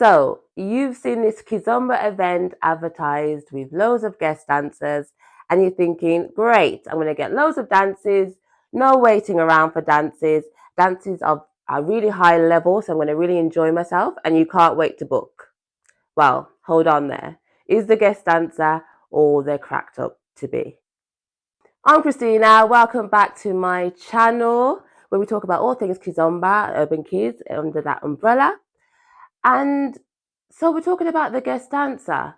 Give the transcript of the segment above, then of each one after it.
So you've seen this Kizomba event advertised with loads of guest dancers, and you're thinking, great, I'm going to get loads of dances, no waiting around for dances. Dances of a really high level, so I'm going to really enjoy myself, and you can't wait to book. Well, hold on there. Is the guest dancer all they're cracked up to be? I'm Christina. Welcome back to my channel where we talk about all things Kizomba, Urban Kids under that umbrella. And so we're talking about the guest dancer.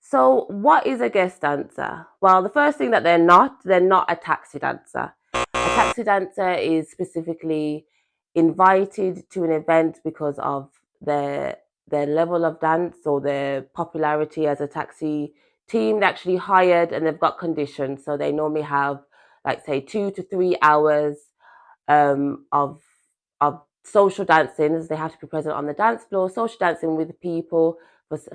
So what is a guest dancer? Well, the first thing that they're not a taxi dancer. A taxi dancer is specifically invited to an event because of their level of dance or their popularity as a taxi team. They're actually hired and they've got conditions. So they normally have, like, say, 2 to 3 hours of social dancing, as they have to be present on the dance floor, social dancing with people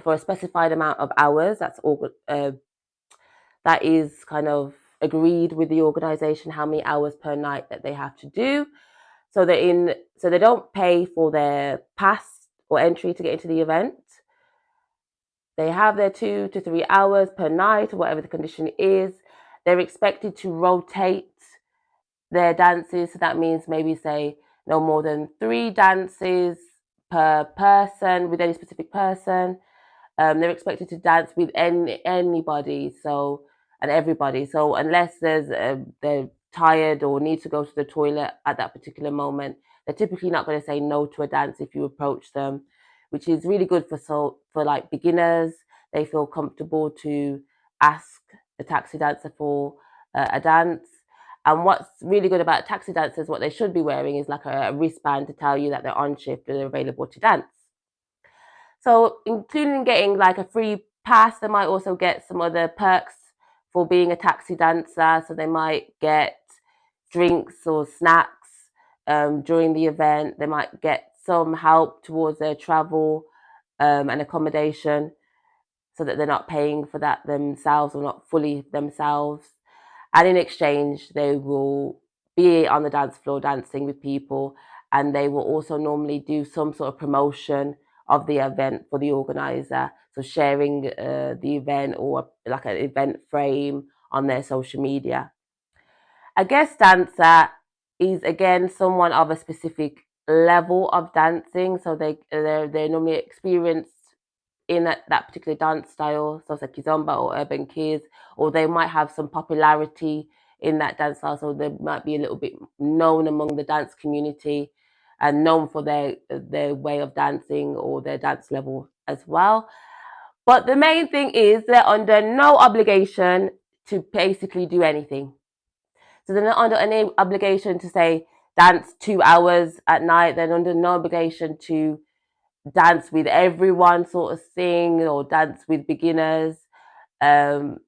for a specified amount of hours. That's all. That is kind of agreed with the organization how many hours per night that they have to do. So they don't pay for their pass or entry to get into the event. They have their 2 to 3 hours per night, or whatever the condition is. They're expected to rotate their dances. So that means maybe, say, no more than 3 dances per person with any specific person. They're expected to dance with anybody, and everybody. So unless they're tired or need to go to the toilet at that particular moment, they're typically not going to say no to a dance if you approach them, which is really good for like beginners. They feel comfortable to ask a taxi dancer for a dance. And what's really good about taxi dancers, what they should be wearing is like a wristband to tell you that they're on shift and they're available to dance. So including getting like a free pass, they might also get some other perks for being a taxi dancer. So they might get drinks or snacks during the event. They might get some help towards their travel and accommodation, so that they're not paying for that themselves or not fully themselves. And in exchange, they will be on the dance floor dancing with people, and they will also normally do some sort of promotion of the event for the organizer. So sharing the event or like an event frame on their social media. A guest dancer is again someone of a specific level of dancing. So they're normally experienced in that particular dance style, so like Kizomba or Urban Kids, or they might have some popularity in that dance style, so they might be a little bit known among the dance community and known for their way of dancing or their dance level as well. But the main thing is they're under no obligation to basically do anything. So they're not under any obligation to say dance 2 hours at night. They're under no obligation to dance with everyone sort of thing or dance with beginners. Um,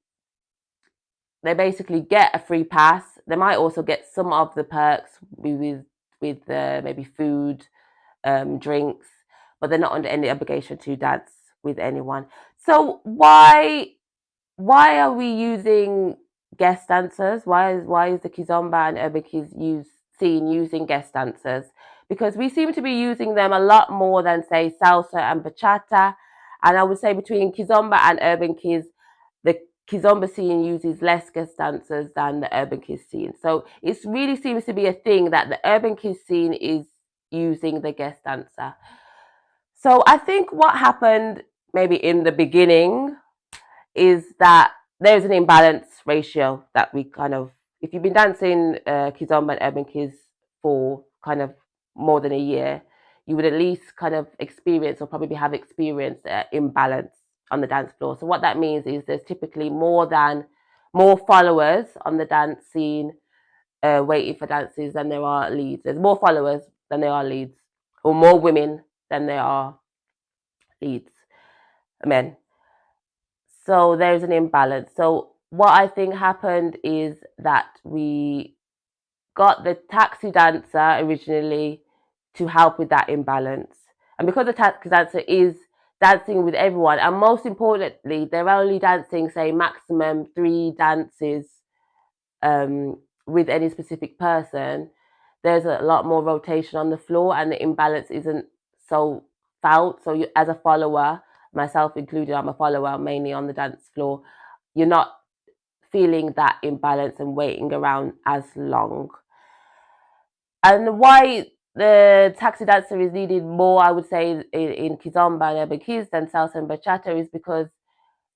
they basically get a free pass. They might also get some of the perks with maybe food, drinks, but they're not under any obligation to dance with anyone. So why are we using guest dancers? Why is the Kizomba and Urban Kids seen using guest dancers? Because we seem to be using them a lot more than, say, salsa and bachata. And I would say between Kizomba and Urban Kids, the Kizomba scene uses less guest dancers than the Urban Kids scene. So it really seems to be a thing that the Urban Kids scene is using the guest dancer. So I think what happened maybe in the beginning is that there's an imbalance ratio that we kind of, if you've been dancing Kizomba and Urban Kids for kind of more than a year, you would at least kind of experience or probably have experienced imbalance on the dance floor. So what that means is there's typically more followers on the dance scene waiting for dances than there are leads. There's more followers than there are leads, or more women than there are leads, men. So there's an imbalance. So what I think happened is that we got the taxi dancer originally to help with that imbalance. And because the taxi dancer is dancing with everyone, and most importantly, they're only dancing, say, maximum 3 dances with any specific person, there's a lot more rotation on the floor and the imbalance isn't so felt. So you, as a follower, myself included, I'm a follower mainly on the dance floor, you're not feeling that imbalance and waiting around as long. And why the taxi dancer is needed more, I would say, in Kizomba and Urban Kids than salsa and bachata is because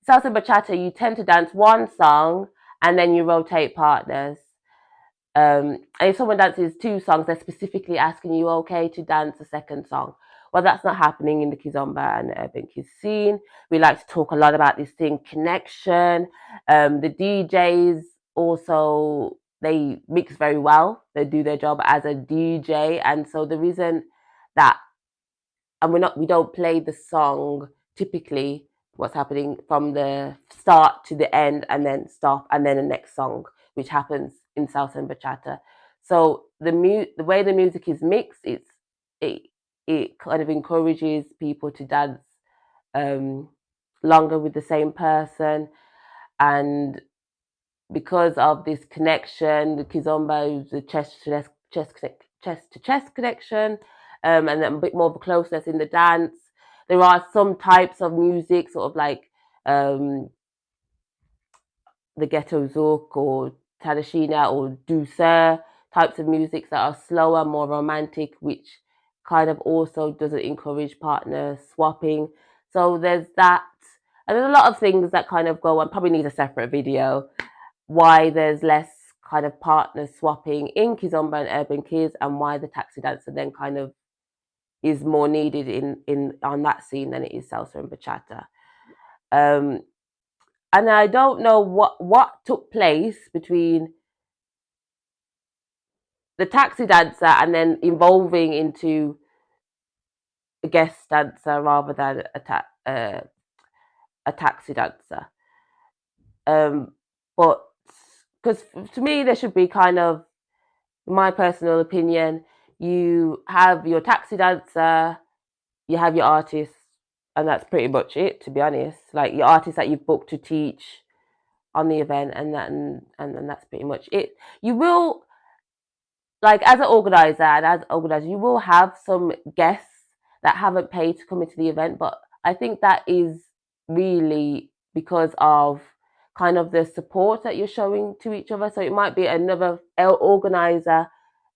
salsa and bachata, you tend to dance one song and then you rotate partners. And if someone dances two songs, they're specifically asking you, okay, to dance a second song. Well, that's not happening in the Kizomba and Urban Kids scene. We like to talk a lot about this thing, connection. The DJs also, they mix very well. They do their job as a DJ. And so the reason that, and we don't play the song typically what's happening from the start to the end and then stop and then the next song, which happens in salsa and bachata. So the way the music is mixed, it it kind of encourages people to dance longer with the same person, and because of this connection, the kizomba is the chest to chest connection, and then a bit more of a closeness in the dance. There are some types of music, sort of like um, the ghetto zouk or tadashina or douceur types of music that are slower, more romantic, which kind of also doesn't encourage partner swapping. So there's that. And there's a lot of things that kind of go on, probably needs a separate video, why there's less kind of partner swapping in Kizomba and Urban Kids, and why the taxi dancer then kind of is more needed in on that scene than it is salsa and bachata. Um, and I don't know what took place between the taxi dancer and then evolving into a guest dancer rather than a taxi dancer. But because to me there should be kind of, in my personal opinion, you have your taxi dancer, you have your artist, and that's pretty much it, to be honest. Like your artist that you've booked to teach on the event, and that's pretty much it. You will, like as an organizer, you will have some guests that haven't paid to come into the event, but I think that is really because of kind of the support that you're showing to each other. So it might be another organizer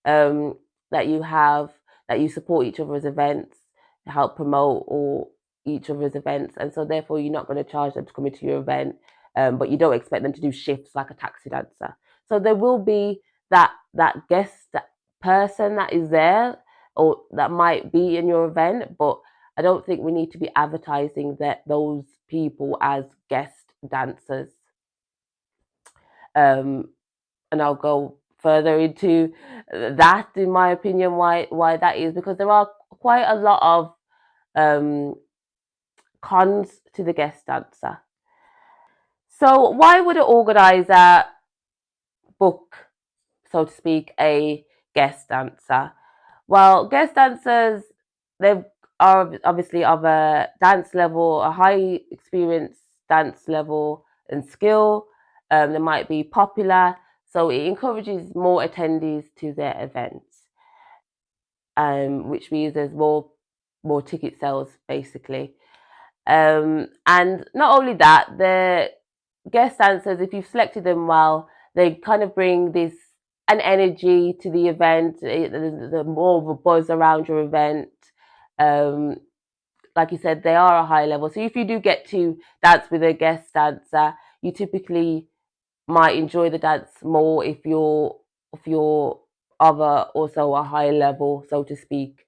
um, that you have, that you support each other's events, to help promote or each other's events, and so therefore you're not going to charge them to come into your event, but you don't expect them to do shifts like a taxi dancer. So there will be that guest, that person that is there or that might be in your event, but I don't think we need to be advertising that those people as guest dancers. And I'll go further into that, in my opinion, why that is, because there are quite a lot of cons to the guest dancer. So why would an organizer book, so to speak, a guest dancer? Well, guest dancers, they are obviously of a dance level, a high experience dance level and skill. They might be popular, so it encourages more attendees to their events, which means there's more ticket sales basically. And not only that, the guest dancers, if you've selected them well, they kind of bring this an energy to the event. The more of a buzz around your event. Um, like you said, they are a high level. So if you do get to dance with a guest dancer, you typically might enjoy the dance more if you're of also a high level, so to speak.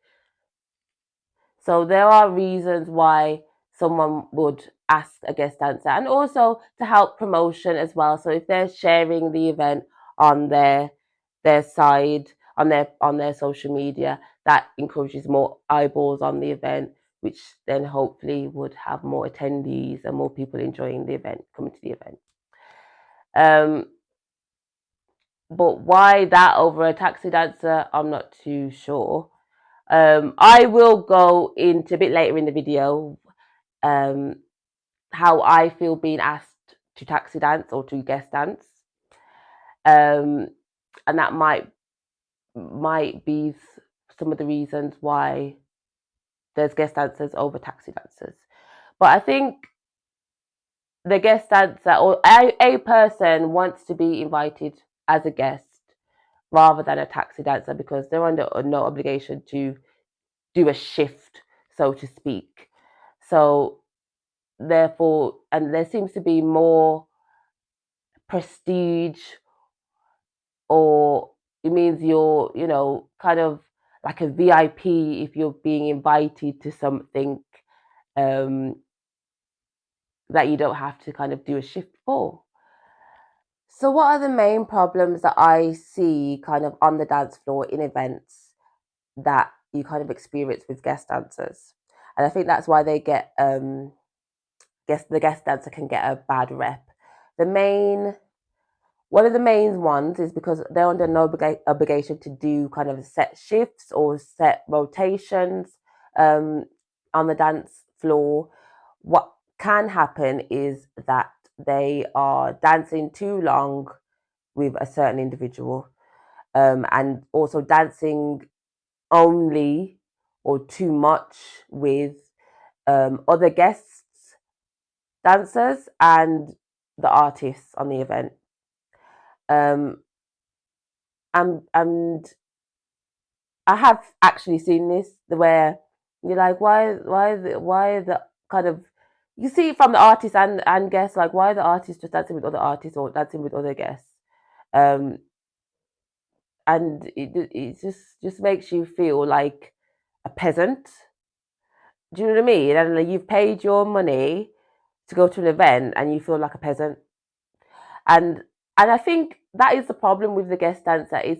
So there are reasons why someone would ask a guest dancer, and also to help promotion as well. So if they're sharing the event on their side, on their social media, that encourages more eyeballs on the event, which then hopefully would have more attendees and more people enjoying the event, coming to the event. But why that over a taxi dancer, I'm not too sure. I will go into a bit later in the video how I feel being asked to taxi dance or to guest dance, and that might be some of the reasons why there's guest dancers over taxi dancers. But I think the guest dancer or a person wants to be invited as a guest rather than a taxi dancer because they're under no obligation to do a shift, so to speak. So therefore, and there seems to be more prestige, or it means you're, kind of like a VIP if you're being invited to something um, that you don't have to kind of do a shift for. So, what are the main problems that I see kind of on the dance floor in events that you kind of experience with guest dancers? And I think that's why they get the guest dancer can get a bad rep. The main One of the main ones is because they're under no obligation to do kind of set shifts or set rotations um, on the dance floor. What can happen is that they are dancing too long with a certain individual, and also dancing only or too much with other guests, dancers, and the artists on the event. Um, and I have actually seen this where you're like, why the kind of, you see it from the artists and guests, like why are the artists just dancing with other artists or dancing with other guests, um, and it just makes you feel like a peasant. Do you know what I mean? And like, you've paid your money to go to an event and you feel like a peasant, and I think that is the problem with the guest dancer is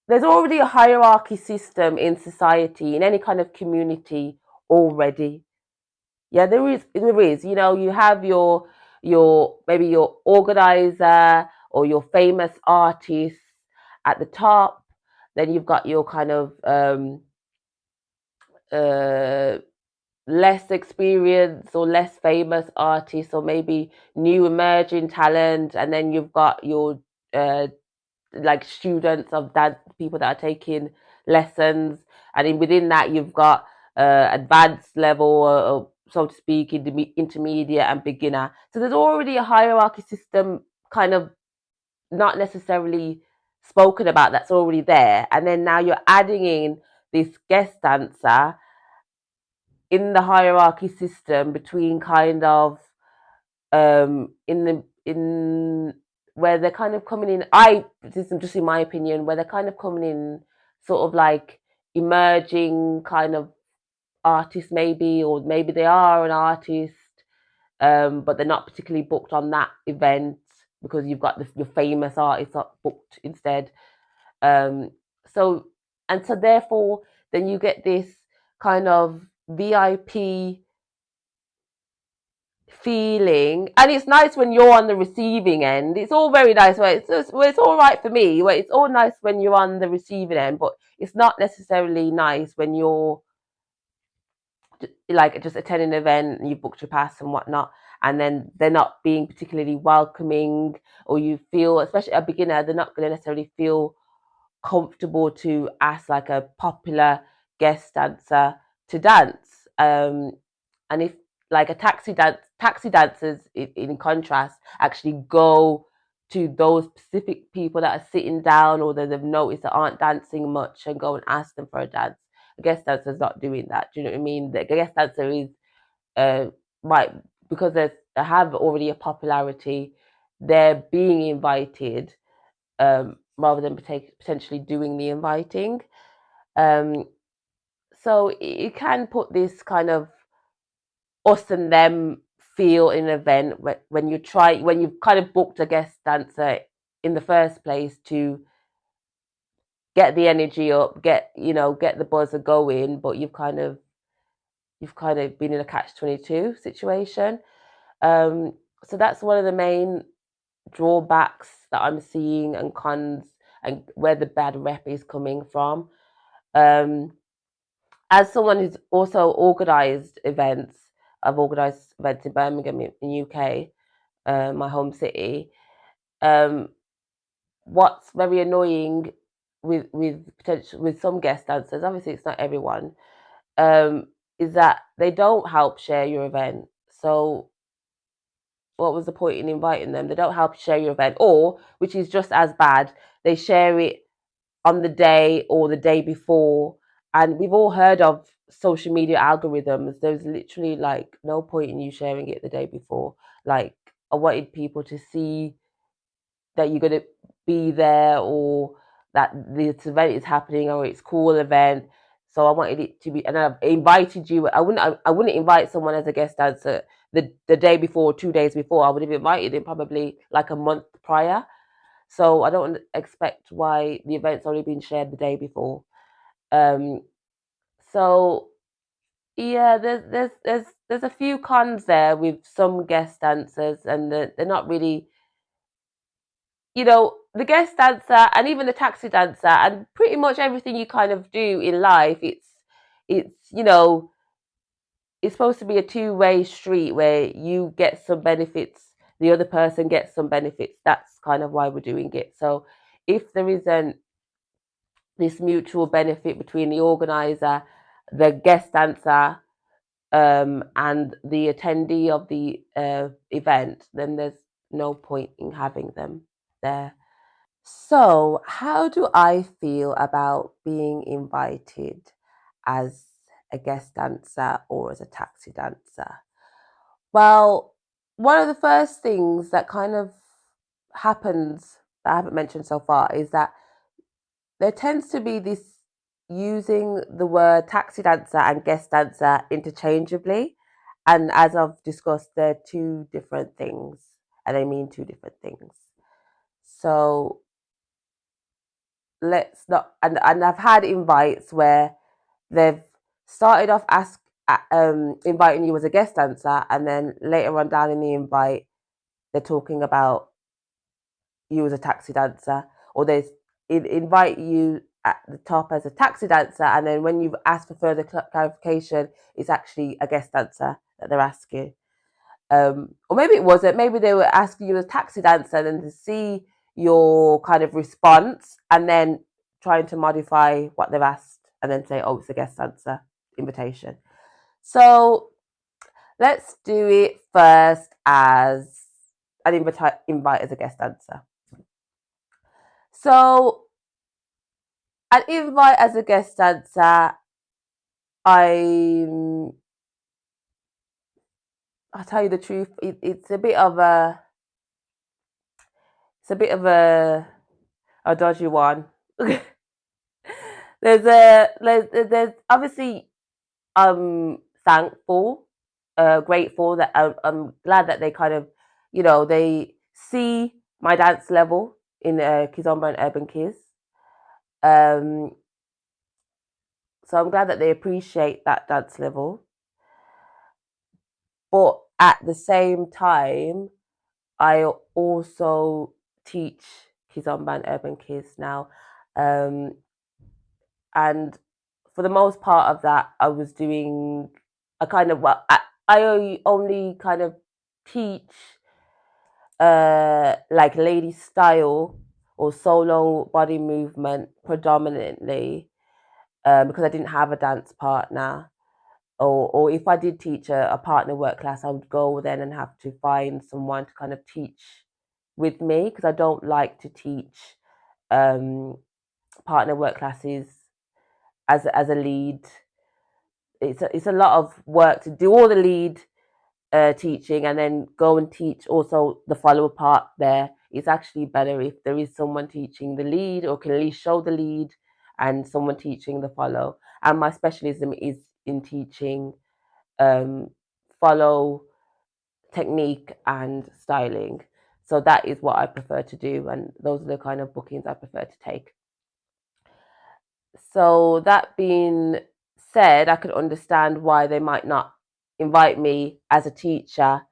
there's already a hierarchy system in society, in any kind of community already. Yeah, there is. You have your maybe your organizer or your famous artist at the top. Then you've got your kind of uh, less experienced or less famous artists, or maybe new emerging talent, and then you've got your uh, like students of that, people that are taking lessons, and within that you've got advanced level, so to speak, in the intermediate and beginner. So there's already a hierarchy system kind of not necessarily spoken about, that's already there, and then now you're adding in this guest dancer in the hierarchy system between kind of in where they're kind of coming in. This is just in my opinion, where they're kind of coming in sort of like emerging kind of artists, maybe, or maybe they are an artist, but they're not particularly booked on that event because you've got your famous artists booked instead. Um, so so therefore, then you get this kind of VIP feeling, and it's nice when you're on the receiving end. It's all very nice where it's all right for me, where it's all nice when you're on the receiving end, but it's not necessarily nice when you're like just attending an event and you booked your pass and whatnot, and then they're not being particularly welcoming, or you feel, especially a beginner, they're not going to necessarily feel comfortable to ask like a popular guest dancer to dance. And if like taxi dancers, in contrast, actually go to those specific people that are sitting down or that they've noticed that aren't dancing much and go and ask them for a dance. A guest dancer's not doing that. Do you know what I mean? The guest dancer is uh might, because they have already a popularity, they're being invited, rather than potentially doing the inviting. Um, so you can put this kind of us and them feel in an event when you've kind of booked a guest dancer in the first place to get the energy up, get the buzzer going, but you've kind of been in a catch-22 situation. Um, so that's one of the main drawbacks that I'm seeing, and cons, and where the bad rep is coming from. Um, as someone who's also I've organised events in Birmingham in UK, my home city. Um, what's very annoying with some guest dancers, obviously it's not everyone, um, is that they don't help share your event. So what was the point in inviting them? They don't help share your event, or which is just as bad, they share it on the day or the day before. And we've all heard of social media algorithms. There's literally like no point in you sharing it the day before. Like, I wanted people to see that you're going to be there, or that this event is happening, or it's a cool event. So I wanted it to be, and I've invited you. I wouldn't invite someone as a guest dancer the day before, 2 days before. I would have invited them probably like a month prior. So I don't expect why the event's only been shared the day before. Um, so yeah, there's a few cons there with some guest dancers, and they're not really, the guest dancer and even the taxi dancer and pretty much everything you kind of do in life. It's it's supposed to be a two-way street where you get some benefits, the other person gets some benefits. That's kind of why we're doing it. So if there isn't this mutual benefit between the organizer, the guest dancer, and the attendee of the event, then there's no point in having them there. So, how do I feel about being invited as a guest dancer or as a taxi dancer? Well, one of the first things that kind of happens that I haven't mentioned so far is that there tends to be this using the word taxi dancer and guest dancer interchangeably. And as I've discussed, they're two different things and they mean two different things. So let's not, and I've had invites where they've started off inviting you as a guest dancer, and then later on down in the invite, they're talking about you as a taxi dancer, or they invite you at the top as a taxi dancer, and then when you've asked for further clarification, it's actually a guest dancer that they're asking. Or maybe it wasn't. Maybe they were asking you as a taxi dancer, and then to see your kind of response, and then trying to modify what they've asked, and then say, "Oh, it's a guest dancer invitation." So let's do it first as an invite as a guest dancer. So an invite as a guest dancer, I I'll tell you the truth, it's a bit of a dodgy one. There's obviously thankful, grateful that I'm glad that they kind of, they see my dance level in Kizomba and Urban Kiz. Um, so I'm glad that they appreciate that dance level. But at the same time, I also teach Kizomba and Urban Kids now. Um, and for the most part of that, I was doing a kind of, well, I only kind of teach like lady style or solo body movement predominantly, because I didn't have a dance partner. Or if I did teach a partner work class, I would go then and have to find someone to kind of teach with me, because I don't like to teach um, partner work classes as a lead. It's a lot of work to do all the lead teaching and then go and teach also the follow part there. It's actually better if there is someone teaching the lead, or can at least show the lead, and someone teaching the follow. And my specialism is in teaching um, follow, technique, and styling. So that is what I prefer to do, and those are the kind of bookings I prefer to take. So that being said, I could understand why they might not invite me as a teacher,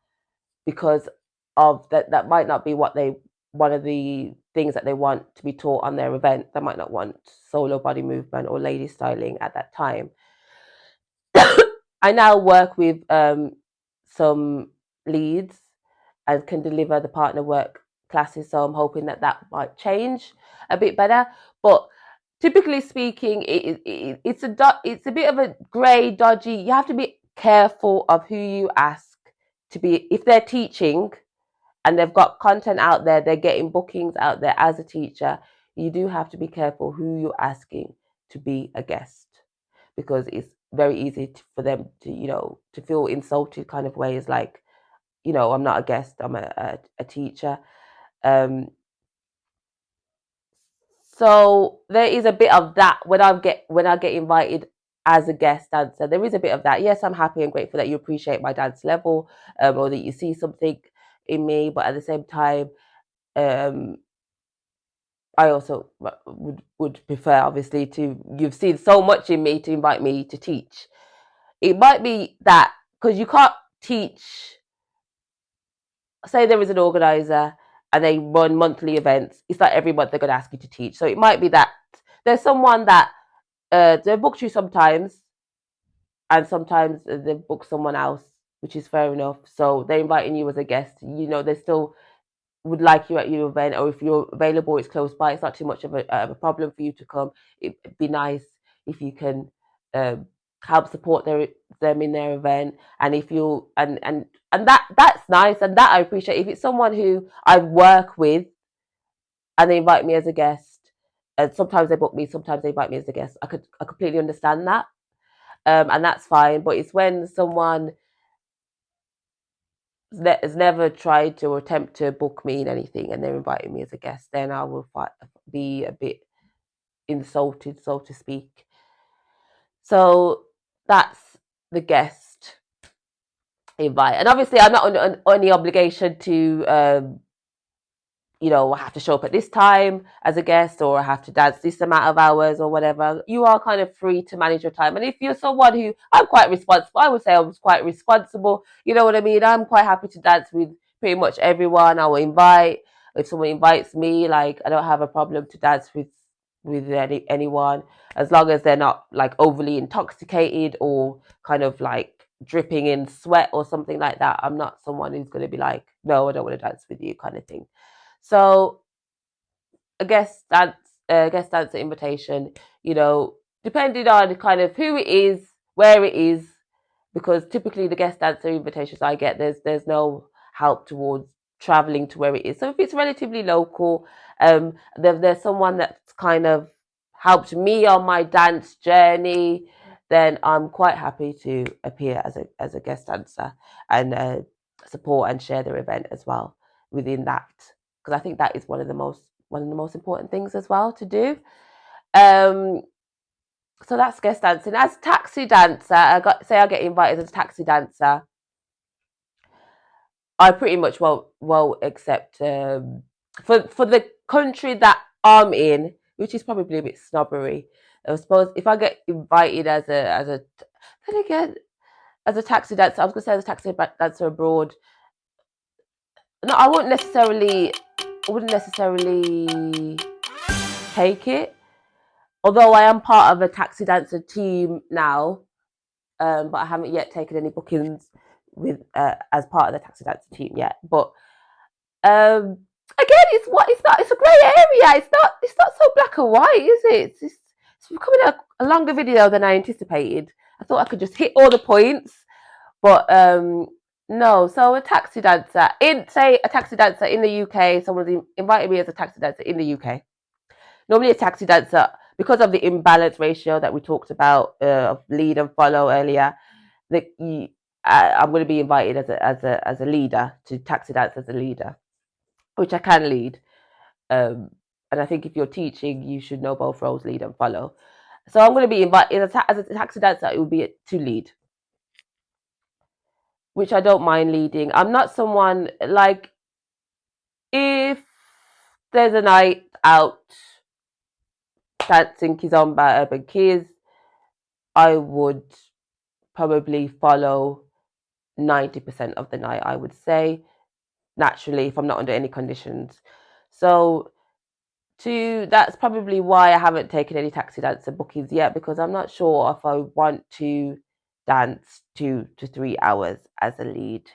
because of that. That might not be what they, one of the things that they want to be taught on their event. They might not want solo body movement or lady styling at that time. I now work with some leads and can deliver the partner work classes, so I'm hoping that that might change a bit better. But typically speaking, it's a bit of a grey, dodgy. You have to be careful of who you ask to be. If they're teaching and they've got content out there, they're getting bookings out there as a teacher, you do have to be careful who you're asking to be a guest, because it's very easy for them to, to feel insulted kind of ways, like, I'm not a guest, I'm a teacher. So there is a bit of that when I get invited as a guest dancer. There is a bit of that. Yes, I'm happy and grateful that you appreciate my dance level, or that you see something in me. But at the same time, um, I also would prefer, obviously, to you've seen so much in me to invite me to teach. It might be that because you can't teach. Say there is an organizer and they run monthly events. It's like every month they're going to ask you to teach. So it might be that there's someone that they booked you sometimes, and sometimes they book someone else, which is fair enough. So they're inviting you as a guest. They still would like you at your event, or if you're available, it's close by. It's not too much of a problem for you to come. It'd be nice if you can um, help support them in their event, and if you and that's nice, and that I appreciate. If it's someone who I work with and they invite me as a guest, and sometimes they book me, sometimes they invite me as a guest, I completely understand that. And that's fine. But it's when someone has never tried to attempt to book me in anything and they're inviting me as a guest, then I will be a bit insulted, so to speak. So that's the guest invite, and obviously I'm not under any obligation to I have to show up at this time as a guest, or I have to dance this amount of hours or whatever. You are kind of free to manage your time. And if you're someone who, I'm quite responsible, I would say I was quite responsible. You know what I mean? I'm quite happy to dance with pretty much everyone I will invite. If someone invites me, like, I don't have a problem to dance with anyone, as long as they're not like overly intoxicated or kind of like dripping in sweat or something like that. I'm not someone who's going to be like, no, I don't want to dance with you, kind of thing. So a guest dancer invitation, depending on kind of who it is, where it is, because typically the guest dancer invitations I get, there's no help towards traveling to where it is. So if it's relatively local, there's someone that's kind of helped me on my dance journey, then I'm quite happy to appear as a guest dancer and support and share their event as well within that, because I think that is one of the most important things as well to do. Um, so that's guest dancing. As taxi dancer, I get invited as a taxi dancer. I pretty much won't accept for the country that I'm in, which is probably a bit snobbery. I suppose if I get invited then again, as a taxi dancer, I was gonna say as a taxi dancer abroad. No, I wouldn't necessarily take it. Although I am part of a taxi dancer team now, but I haven't yet taken any bookings with as part of the taxi dancer team yet. But again, it's a grey area. It's not so black and white, is it? It's becoming a longer video than I anticipated. I thought I could just hit all the points, but no. So a taxi dancer a taxi dancer in the UK. Someone's invited me as a taxi dancer in the UK. Normally, a taxi dancer, because of the imbalance ratio that we talked about of lead and follow earlier, I'm going to be invited as a leader to taxi dance as a leader, which I can lead. And I think if you're teaching, you should know both roles, lead and follow. So I'm going to be invited as a taxi dancer. It would be to lead, which I don't mind leading. I'm not someone like, if there's a night out dancing Kizomba Urban Kiz, I would probably follow 90% of the night, I would say, naturally, if I'm not under any conditions. So that's probably why I haven't taken any taxi dancer bookings yet, because I'm not sure if I want to dance 2 to 3 hours as a lead.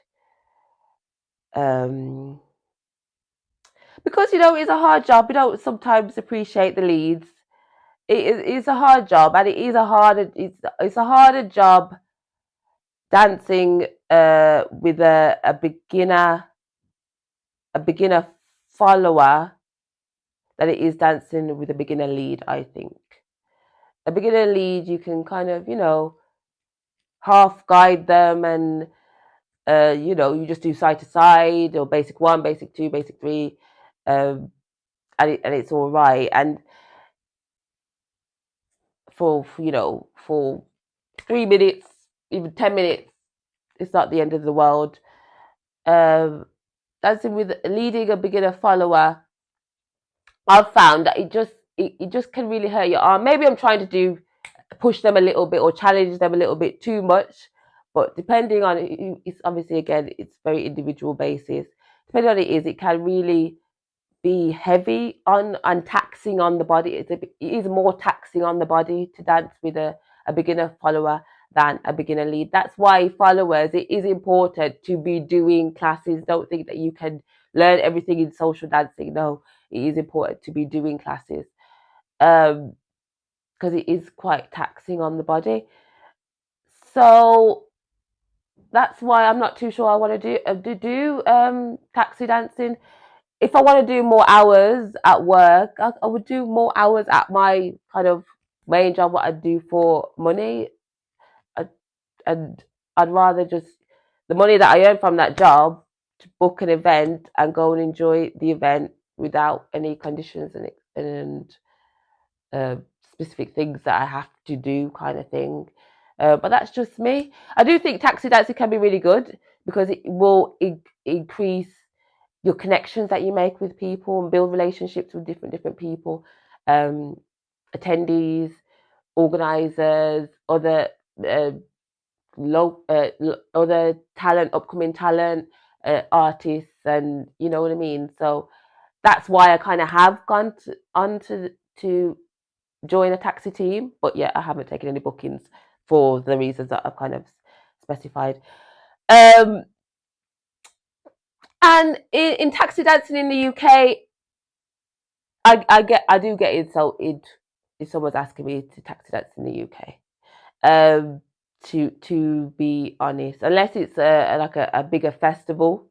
Because it's a hard job. We don't sometimes appreciate the leads. it's a hard job, and it's a harder job dancing with a beginner follower than it is dancing with a beginner lead. I think a beginner lead, you can kind of, half guide them, and you just do side to side, or basic one, basic two, basic three, um, and it's all right. And for 3 minutes, even 10 minutes, it's not the end of the world. Um, Dancing with leading a beginner follower, I've found that it just can really hurt your arm. Maybe I'm trying to push them a little bit or challenge them a little bit too much, but depending on it's obviously, again, it's very individual basis. Depending on it can really be heavy on and taxing on the body. It is more taxing on the body to dance with a beginner follower than a beginner lead. That's why followers, it is important to be doing classes. Don't think that you can learn everything in social dancing. No, it is important to be doing classes, because it is quite taxing on the body. So that's why I'm not too sure I want to do taxi dancing. If I want to do more hours at work, I would do more hours at my kind of main job, what I do for money. I, and I'd rather just the money that I earn from that job to book an event and go and enjoy the event without any conditions and uh, specific things that I have to do, kind of thing. But that's just me. I do think taxi dancing can be really good because it will increase your connections that you make with people and build relationships with different people, um, attendees, organizers, uh, other talent, upcoming talent, artists, and you know what I mean. So that's why I kind of have gone on to join a taxi team, but yeah, I haven't taken any bookings for the reasons that I've kind of specified. Um, and in taxi dancing in the UK, I do get insulted if someone's asking me to taxi dance in the UK. Um, to be honest, unless it's like a bigger festival,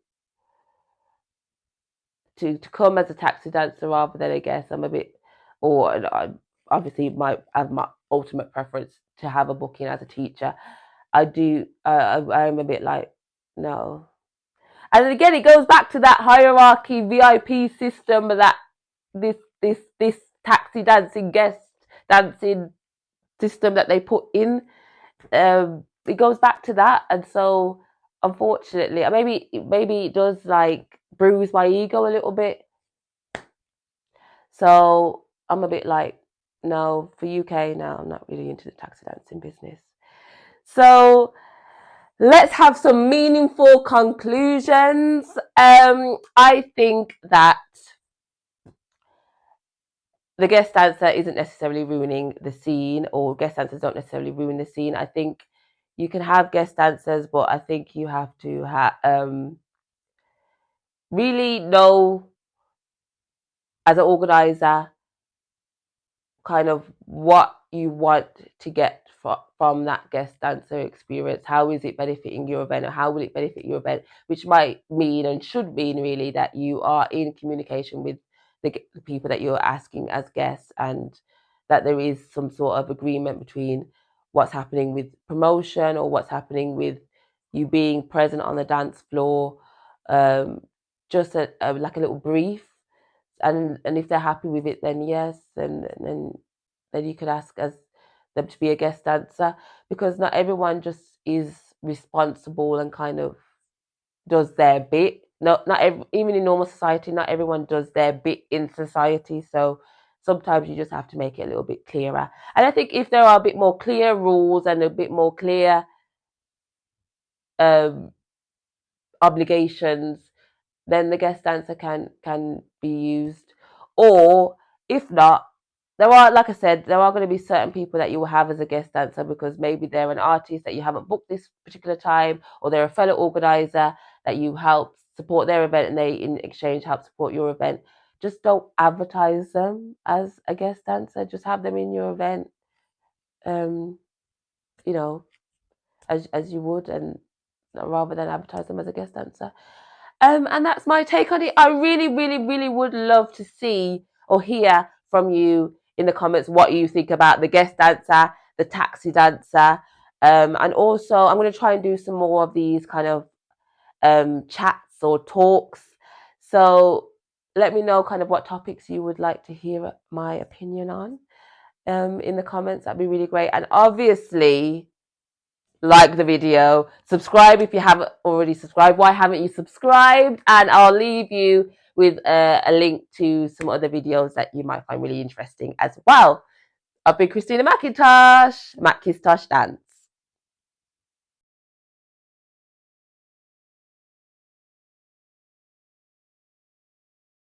to come as a taxi dancer rather than, I guess I'm a bit, or obviously I have my ultimate preference to have a booking as a teacher. I do. I'm a bit like, no. And again, it goes back to that hierarchy VIP system that this taxi dancing guest dancing system that they put in. It goes back to that, and so unfortunately, maybe it does like bruise my ego a little bit. So I'm a bit like, no, for UK now, I'm not really into the taxi dancing business. So let's have some meaningful conclusions. I think that the guest dancer isn't necessarily ruining the scene, or guest dancers don't necessarily ruin the scene. I think you can have guest dancers, but I think you have to really know, as an organizer, kind of what you want to get from that guest dancer experience. How is it benefiting your event, or how will it benefit your event? Which might mean, and should mean really, that you are in communication with the people that you're asking as guests, and that there is some sort of agreement between what's happening with promotion, or what's happening with you being present on the dance floor. um, just like a little brief, and if they're happy with it, then yes, then you could ask as them to be a guest dancer, because not everyone just is responsible and kind of does their bit. Even in normal society, not everyone does their bit in society. So sometimes you just have to make it a little bit clearer. And I think if there are a bit more clear rules and a bit more clear um, obligations, then the guest dancer can be used. Or if not, there are, like I said, there are going to be certain people that you will have as a guest dancer because maybe they're an artist that you haven't booked this particular time, or they're a fellow organizer that you help support their event and they in exchange help support your event. just don't advertise them as a guest dancer. Just have them in your event, um, you know, as you would, and rather than advertise them as a guest dancer. And that's my take on it. I really, really, really would love to see or hear from you in the comments what you think about the guest dancer, the taxi dancer. And also, I'm going to try and do some more of these kind of chats or talks. So let me know kind of what topics you would like to hear my opinion on in the comments. That'd be really great. And obviously, like the video, subscribe if you haven't already subscribed. Why haven't you subscribed? And I'll leave you with a link to some other videos that you might find really interesting as well. I've been Christina Mckiztosh Dance.